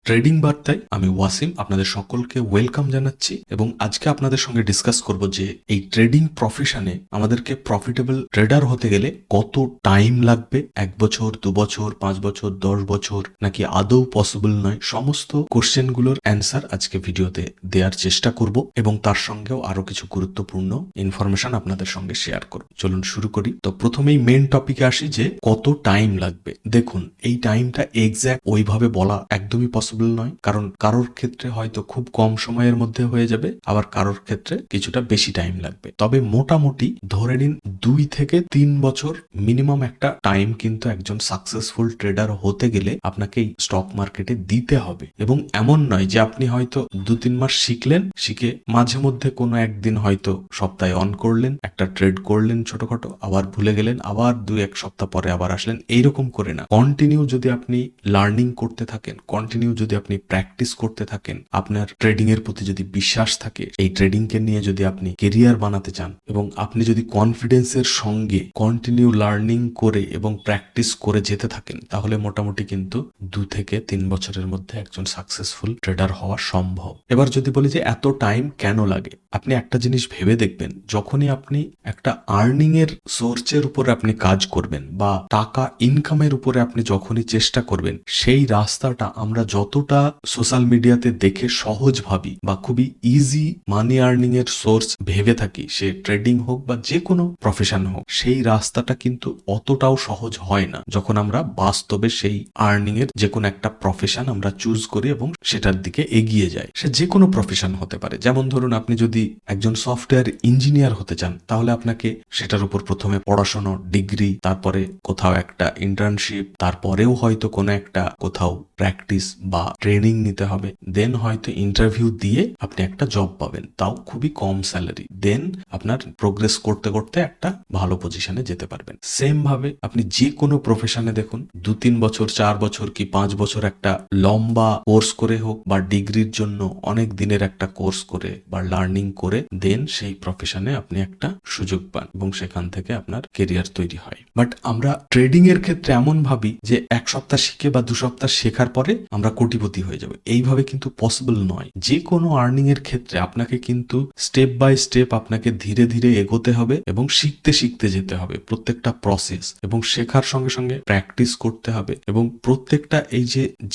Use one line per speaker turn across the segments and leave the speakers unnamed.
Trading বার্তায় আমি ওয়াসিম আপনাদের সকলকে ওয়েলকাম জানাচ্ছি এবং আজকে আপনাদের সঙ্গে ডিসকাস করব যে এই ট্রেডিং প্রফেশনে আমাদেরকে প্রফিটেবল ট্রেডার হতে গেলে কত টাইম লাগবে, 1 বছর, 2 বছর, 5 বছর, 10 বছর, নাকি আদৌ পসিবল নয়। সমস্ত কোশ্চেনগুলোর অ্যান্সার আজকে ভিডিওতে দেওয়ার চেষ্টা করব এবং তার সঙ্গেও আরো কিছু গুরুত্বপূর্ণ ইনফরমেশন আপনাদের সঙ্গে শেয়ার করব। চলুন শুরু করি। তো প্রথমেই মেন টপিকে আসি যে কত টাইম লাগবে। দেখুন, এই টাইমটা এক্স্যাক্ট ওইভাবে বলা একদমই পসিবল নয়, কারণ কারোর ক্ষেত্রে হয়তো খুব কম সময়ের মধ্যে হয়ে যাবে, আবার কারোর ক্ষেত্রে কিছুটা বেশি টাইম লাগবে। তবে মোটামুটি ধরে নিন 2 থেকে 3 বছর মিনিমাম একটা টাইম কিন্তু একজন সাকসেসফুল ট্রেডার হতে গেলে আপনাকে এই স্টক মার্কেটে দিতে হবে। এবং এমন নয় যে আপনি হয়তো 2-3 মাস শিখলেন, শিখে মাঝে মধ্যে কোনো একদিন হয়তো সপ্তাহে অন করলেন, একটা ট্রেড করলেন ছোটখাটো, আবার ভুলে গেলেন, আবার 2-1 সপ্তাহ পরে আবার আসলেন, এইরকম করে না। কন্টিনিউ যদি আপনি লার্নিং করতে থাকেন, কন্টিনিউ যদি আপনি প্র্যাকটিস করতে থাকেন, আপনার ট্রেডিং এর প্রতি যদি বিশ্বাস থাকে, এই ট্রেডিং কে নিয়ে যদি আপনি কেরিয়ার বানাতে চান এবং আপনি যদি কনফিডেন্সের সঙ্গে কন্টিনিউ লার্নিং করে এবং প্র্যাকটিস করে যেতে থাকেন, তাহলে মোটামুটি কিন্তু 2 থেকে 3 বছরের মধ্যে একজন সাকসেসফুল ট্রেডার হওয়া সম্ভব। এবার যদি বলি যে এত টাইম কেন লাগে, আপনি একটা জিনিস ভেবে দেখবেন, যখনই আপনি একটা আর্নিং এর সোর্সের উপরে আপনি কাজ করবেন বা টাকা ইনকামের উপরে আপনি যখনই চেষ্টা করবেন, সেই রাস্তাটা আমরা যতটা সোশ্যাল মিডিয়াতে দেখে সহজ ভাবি বা খুবই ইজি মানি আর্নিং এর সোর্স ভেবে থাকি, সে ট্রেডিং হোক বা যে কোনো প্রফেশন হোক, সেই রাস্তাটা কিন্তু অতটাও সহজ হয় না যখন আমরা বাস্তবে সেই আর্নিং এর যে কোনো একটা প্রফেশন আমরা চুজ করি এবং সেটার দিকে এগিয়ে যাই। সে যে কোনো প্রফেশন হতে পারে। যেমন ধরুন, আপনি যদি একজন সফটওয়্যার ইঞ্জিনিয়ার হতে চান, তাহলে আপনাকে সেটার উপর প্রথমে পড়াশোনা, ডিগ্রি, তারপরে কোথাও একটা ইন্টার্নশিপ, তারপরেও হয়তো কোনো একটা কোথাও প্র্যাকটিস বা ট্রেনিং নিতে হবে, দেন হয়তো ইন্টারভিউ দিয়ে আপনি একটা জব পাবেন, তাও খুবই কম স্যালারি। দেন আপনার প্রোগ্রেস করতে করতে একটা ভালো পজিশনে যেতে পারবেন। সেম ভাবে আপনি যে কোনো প্রফেশনে দেখুন, 2-3 বছর, 4 বছর কি 5 বছর একটা লম্বা কোর্স করে হোক বা ডিগ্রির জন্য অনেক দিনের একটা কোর্স করে বা লার্নিং করে, দেন সেই প্রফেশনে আপনি একটা সুযোগ পান এবং সেখান থেকে আপনার কেরিয়ার তৈরি হয়। বাট আমরা ট্রেডিং এর ক্ষেত্রে এমন ভাবি যে 1 সপ্তাহ শিখে বা 2 সপ্তাহ শেখার পরে আমরা কোটিপতি হয়ে যাবে। এইভাবে কিন্তু পসিবল নয়। যে কোনো আর্নিং এর ক্ষেত্রে আপনাকে কিন্তু স্টেপ বাই স্টেপ আপনাকে ধীরে ধীরে এগোতে হবে এবং শিখতে শিখতে যেতে হবে প্রত্যেকটা প্রসেস, এবং শেখার সঙ্গে সঙ্গে প্র্যাকটিস করতে হবে। এবং প্রত্যেকটা এই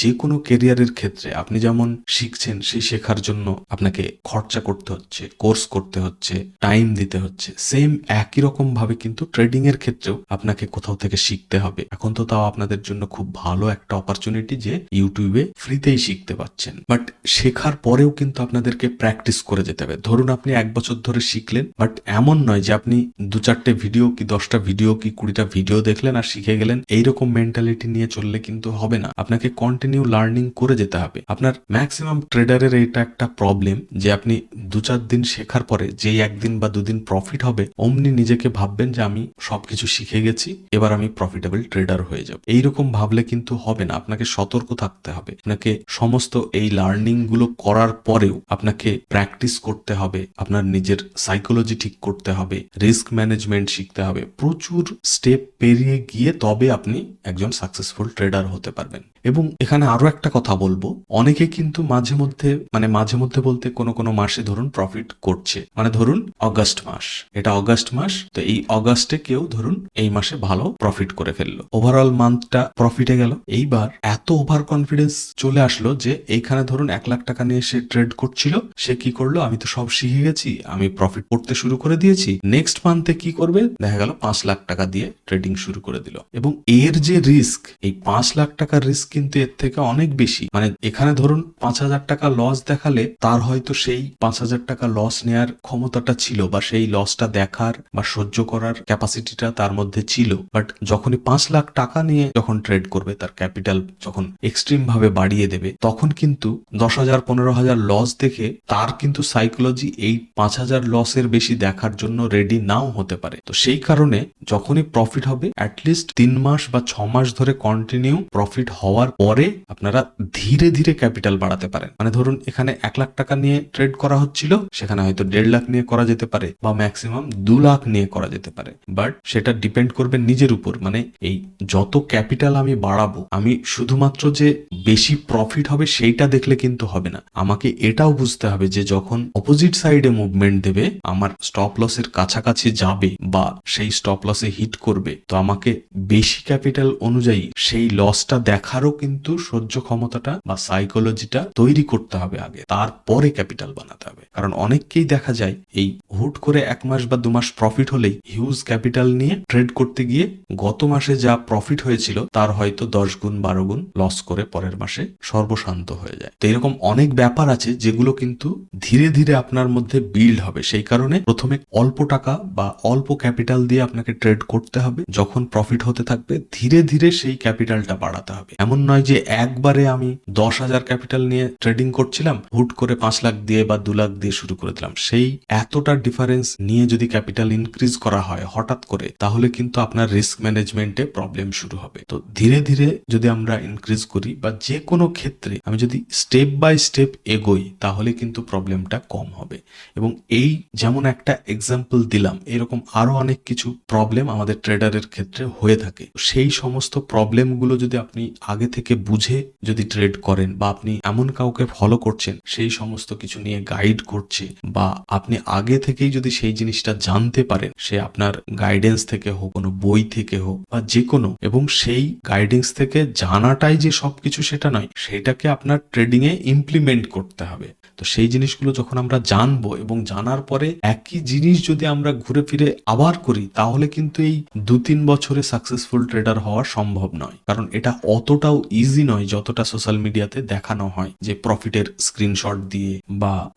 যে কোনো কেরিয়ারের ক্ষেত্রে আপনি যেমন শিখছেন, সেই শেখার জন্য আপনাকে খরচা করতে হচ্ছে, কোর্স করতে হচ্ছে, টাইম দিতে হচ্ছে, সেম একই রকম ভাবে কিন্তু ট্রেডিং এর ক্ষেত্রেও আপনাকে কোথাও থেকে শিখতে হবে। এখন তো তাও আপনাদের জন্য খুব ভালো একটা অপরচুনিটি যে ইউটিউবে ফ্রিতেই শিখতে পাচ্ছেন। বাট শেখার পরেও কিন্তু আপনাদেরকে প্র্যাকটিস করে যেতে হবে। ধরুন আপনি 1 বছর ধরে শিখলেন, বাট এমন নয় যে আপনি 2-4টে ভিডিও কি 10টা ভিডিও কি 20টা ভিডিও দেখলেন আর শিখে গেলেন। এইরকম মেন্টালিটি নিয়ে চললে কিন্তু হবে না। আপনাকে কন্টিনিউ লার্নিং করে যেতে হবে। আপনার ম্যাক্সিমাম ট্রেডারের এটা একটা প্রবলেম যে আপনি 2-4 দিন শেখার পরে যেই 1 দিন বা 2 দিন প্রফিট হবে, অমনি নিজেকে ভাববেন যে আমি সবকিছু শিখে গেছি, এবার আমি প্রফিটেবল ট্রেডার হয়ে যাব। এইরকম ভাবলে কিন্তু হবে না। আপনাকে সতর্ক থাকতে হবে। আপনাকে সমস্ত এই লার্নিং গুলো করার পরেও আপনাকে প্র্যাকটিস করতে হবে, আপনার নিজের সাইকোলজি ঠিক করতে হবে, রিস্ক ম্যানেজমেন্ট শিখতে হবে। প্রচুর স্টেপ পেরিয়ে গিয়ে তবে আপনি একজন সাকসেসফুল ট্রেডার হতে পারবেন। এবং এখানে আরো একটা কথা বলবো, অনেকে কিন্তু মাঝে মধ্যে বলতে কোনো মাসে ধরুন প্রফিট করছে, মানে ধরুন অগাস্ট মাস, এটা অগাস্ট মাস, তো এই অগাস্টে কেউ ধরুন এই মাসে ভালো প্রফিট করে ফেললো, ওভারঅল মান্থটা প্রফিটে গেল। এইবার এত ওভার কনফিডেন্স চলে আসলো যে এইখানে ধরুন 1 লাখ টাকা নিয়ে সে ট্রেড করছিল, সে কি করলো, আমি তো সব শিখে গেছি, আমি প্রফিট করতে শুরু করে দিয়েছি। নেক্সট মান্থে কি করবে, দেখা গেল 5 লাখ টাকা দিয়ে ট্রেডিং শুরু করে দিল। এবং এর যে রিস্ক, এই 5 লাখ টাকার রিস্ক কিন্তু এর থেকে অনেক বেশি। মানে এখানে ধরুন 5,000 টাকা লস দেখালে তার হয়তো সেই 5,000 টাকা লস নেয়ার ক্ষমতাটা ছিল বা সেই লসটা দেখার বা সহ্য করার ক্যাপাসিটিটা তার মধ্যে ছিল। বাট যখনই 5 লাখ টাকা নিয়ে যখন ট্রেড করবে, তার ক্যাপিটাল যখন এক্সট্রিম ভাবে বাড়িয়ে দেবে, তখন কিন্তু 10,000 15,000 লস দেখে তার কিন্তু সাইকোলজি এই 5,000 লসের বেশি দেখার জন্য রেডি নাও হতে পারে। তো সেই কারণে যখনই প্রফিট হবে, অ্যাটলিস্ট 3 মাস বা 6 মাস ধরে কন্টিনিউ প্রফিট হওয়ার পরে আপনারা ধীরে ধীরে ক্যাপিটাল বাড়াতে পারেন। মানে ধরুন এখানে 1 লাখ টাকা নিয়ে ট্রেড করা হচ্ছিল, সেখানে হয়তো 1.5 লাখ নিয়ে করা যেতে পারে বা ম্যাক্সিমাম 2 লাখ নিয়ে করা যেতে পারে। বাট সেটা ডিপেন্ড করবে নিজের উপর। মানে এই যত ক্যাপিটাল আমি বাড়াবো, আমি শুধুমাত্র যে বেশি প্রফিট হবে সেইটা দেখলে কিন্তু হবে না, আমাকে এটাও বুঝতে হবে যে যখন অপোজিট সাইডে মুভমেন্ট দেবে, আমার স্টপ লসের কাছাকাছি যাবে বা সেই স্টপ লসে হিট করবে, তো আমাকে বেশি ক্যাপিটাল অনুযায়ী সেই লসটা দেখারও কিন্তু সহ্য ক্ষমতাটা বা সাইকোলজিটা তৈরি করতে হবে আগে, তারপরে ক্যাপিটাল বানাতে হবে। কারণ অনেককেই দেখা যায় এই হুট করে 1 মাস বা 2 মাস প্রফিট হলেই হিউজ ক্যাপিটাল নিয়ে ট্রেড করতে গিয়ে গত মাসে যা প্রফিট হয়েছিল তার হয়তো 10 গুণ 12 গুণ লস করে পরের মাসে সর্বশান্ত হয়ে যায়। তো এরকম অনেক ব্যাপার আছে যেগুলো কিন্তু ধীরে ধীরে আপনার মধ্যে বিল্ড হবে। সেই কারণে প্রথমে অল্প টাকা বা অল্প ক্যাপিটাল দিয়ে আপনাকে ট্রেড করতে হবে, যখন প্রফিট হতে থাকবে ধীরে ধীরে সেই ক্যাপিটালটা বাড়াতে হবে। এমন নয় যে একবারে আমি 10,000 ক্যাপিটাল নিয়ে ট্রেডিং করছিলাম, হুট করে 5 লাখ দিয়ে বা 2 লাখ দিয়ে শুরু করে দিলাম। সেই এতটা ডিফারেন্স নিয়ে যদি ক্যাপিটাল ইনক্রিজ করা হয় হঠাৎ করে, তাহলে কিন্তু আপনার রিস্ক ম্যানেজমেন্টে প্রবলেম শুরু হবে। তো ধীরে ধীরে যদি আমরা ইনক্রিজ করি বা যে কোনো ক্ষেত্রে আমি যদি স্টেপ বাই স্টেপ এগোই, তাহলে কিন্তু প্রবলেমটা কম হবে। এবং এই যেমন একটা এক্সাম্পল দিলাম, এরকম আরো অনেক কিছু প্রবলেম আমাদের ট্রেডারের ক্ষেত্রে হয়ে থাকে। সেই সমস্ত প্রবলেমগুলো যদি আপনি আগে থেকে বুঝে যদি ট্রেড করেন বা আপনি এমন কাউকে ফলো করছেন সেই সমস্ত কিছু নিয়ে গাইড করছে, বা আপনি আগে থেকেই যদি সেই জিনিসটা জানতে পারেন, সে আপনার গাইডেন্স থেকে হোক, কোনো বই থেকে হোক বা যে কোনো, এবং সেই গাইডেন্স থেকে জানাটাই যে সবকিছু সেটা নয়, সেটাকে আপনার ট্রেডিং এ ইমপ্লিমেন্ট করতে হবে। তো সেই জিনিসগুলো যখন আমরা জানবো এবং জানার পরে একই জিনিস যদি আমরা ঘুরে ফিরে আবার করি, তাহলে কিন্তু এই 2-3 বছরে সাকসেসফুল ট্রেডার হওয়া সম্ভব নয়। কারণ এটা অতটাও ইজি নয় যতটা সোশ্যাল মিডিয়াতে দেখানো হয়, যে প্রফিটের স্ক্রিনশট দিয়ে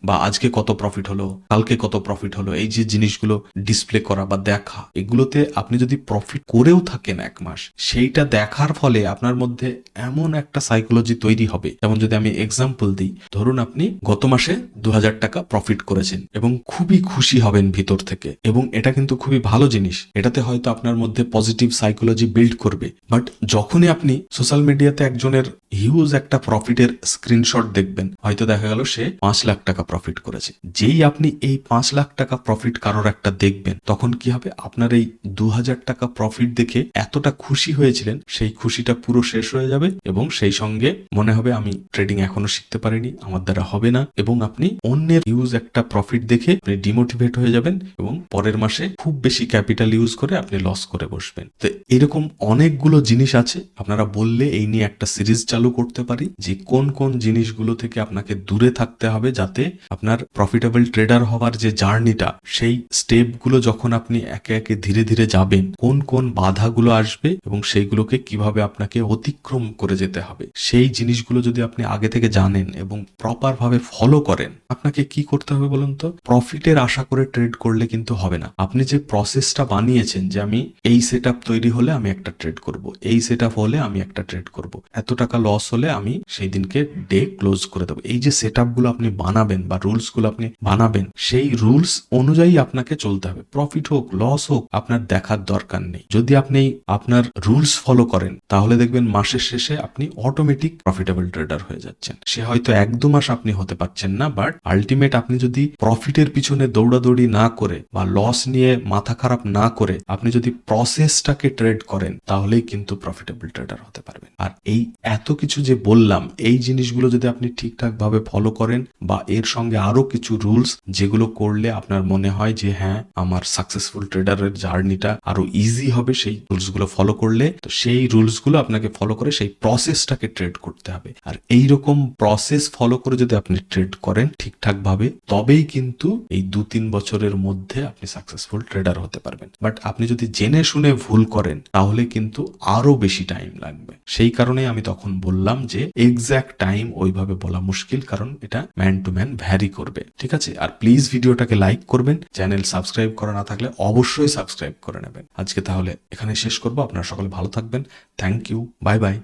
বা আজকে কত প্রফিট হলো, কালকে কত প্রফিট হলো, এই যে জিনিসগুলো ডিসপ্লে করা বা দেখা, এগুলোতে আপনি যদি প্রফিট করেও থাকেন 1 মাস, সেইটা দেখার ফলে আপনার মধ্যে এমন একটা সাইকোলজি তৈরি হবে। যেমন যদি আমি এক্সাম্পল দিই, ধরুন আপনি গত মাসে 2,000 টাকা প্রফিট করেছেন এবং খুবই খুশি হবেন ভিতর থেকে, এবং এটা কিন্তু খুবই ভালো জিনিস, এটাতে হয়তো আপনার মধ্যে পজিটিভ সাইকোলজি বিল্ড করবে। বাট যখনই আপনি সোশ্যাল মিডিয়াতে একজনের হিউজ একটা প্রফিটের স্ক্রিনশট দেখবেন, হয়তো দেখা গেল সে 5 লাখ টাকা প্রফিট করেছে, যেই আপনি এই 5 লাখ টাকা প্রফিট কারোর একটা দেখবেন, তখন কি হবে, আপনার এই 2,000 টাকা প্রফিট দেখে এতটা খুশি হয়েছিলেন, সেই খুশিটা পুরো শেষ হয়ে যাবে এবং সেই সঙ্গে মনে হবে আমি ট্রেডিং এখনো শিখতে পারিনি, আমার দ্বারা হবে না, এবং আপনি অন্যের ইউজ একটা প্রফিট দেখে আপনি ডিমোটিভেট হয়ে যাবেন এবং পরের মাসে খুব বেশি ক্যাপিটাল ইউজ করে আপনি লস করে বসবেন। তো এরকম অনেকগুলো জিনিস আছে, আপনারা বললে এই নিয়ে একটা সিরিজ চালু করতে পারি যে কোন কোন জিনিসগুলো থেকে আপনাকে দূরে থাকতে হবে, যাতে আপনার প্রফিটেবল ট্রেডার হওয়ার যে জার্নিটা, সেই স্টেপগুলো যখন আপনি একে একে ধীরে ধীরে যাবেন, কোন কোন বাধাগুলো আসবে এবং সেইগুলোকে কিভাবে আপনাকে অতিক্রম করে যেতে হবে, সেই জিনিসগুলো যদি আপনি আগে থেকে জানেন এবং প্রপার ভাবে ফলো করেন, আপনাকে কি করতে হবে বলুন তো? প্রফিটের আশা করে ট্রেড করলে কিন্তু হবে না। আপনি যে প্রসেসটা বানিয়েছেন যে আমি এই সেটআপ তৈরি হলে আমি একটা ট্রেড করব, এই সেটআপ হলে আমি একটা ট্রেড করব, এত টাকা লস হলে আমি সেই দিনকে ডে ক্লোজ করে দেবো, এই যে সেটআপ গুলো আপনি বানাবেন বা রুলস গুলো আপনি বানাবেন, সেই রুলস অনুযায়ী আপনাকে চলতে হবে। প্রফিট হোক লস হোক আপনার দেখার দরকার নেই। যদি আপনি আপনার রুলস ফলো করেন, তাহলে দেখবেন মাসের শেষে আপনি অটোমেটিক প্রফিটেবল ট্রেডার হয়ে যাচ্ছেন। সে হয়তো 1-2 মাস আপনি হতে পারছেন না, বাট আলটিমেট আপনি যদি প্রফিটের পিছনে দৌড়াদৌড়ি না করে বা লস নিয়ে মাথা খারাপ না করে আপনি যদি প্রসেসটাকে ট্রেড করেন, তাহলেই কিন্তু প্রফিটেবল ট্রেডার হতে পারবেন। আর এই এত কিছু যে বললাম, এই জিনিসগুলো যদি আপনি ঠিকঠাক ভাবে ফলো করেন বা এর সঙ্গে আরো কিছু রুলস যেগুলো করলে আপনার মনে হয় যে হ্যাঁ আমার সাকসেসফুল ট্রেডারের জার্নিটা আরো ইজি হবে, সেই রুলসগুলো ফলো করলে, তো সেই রুলসগুলো আপনাকে ফলো করে সেই প্রসেসটাকে ট্রেড করতে হবে। আর এইরকম প্রসেস ফলো করে যদি আপনি ট্রেড করেন ঠিকঠাক ভাবে, তবেই কিন্তু এই 2-3 বছরের মধ্যে আপনি সাকসেসফুল ট্রেডার হতে পারবেন। বাট আপনি যদি জেনে শুনে ভুল করেন, তাহলে কিন্তু আরো বেশি টাইম লাগবে। সেই কারণে আমি তখন বললাম যে এক্সাক্ট টাইম ওইভাবে বলা মুশকিল, কারণ এটা ম্যান টু ম্যান ভ্যারি করবে। ঠিক আছে? আর প্লিজ ভিডিওটাকে লাইক করবেন, চ্যানেল সাবস্ক্রাইব করা না থাকলে অবশ্যই সাবস্ক্রাইব করে নেবেন। আজকে তাহলে এখানে শেষ করবো। আপনারা সকলে ভালো থাকবেন। Thank you, bye by.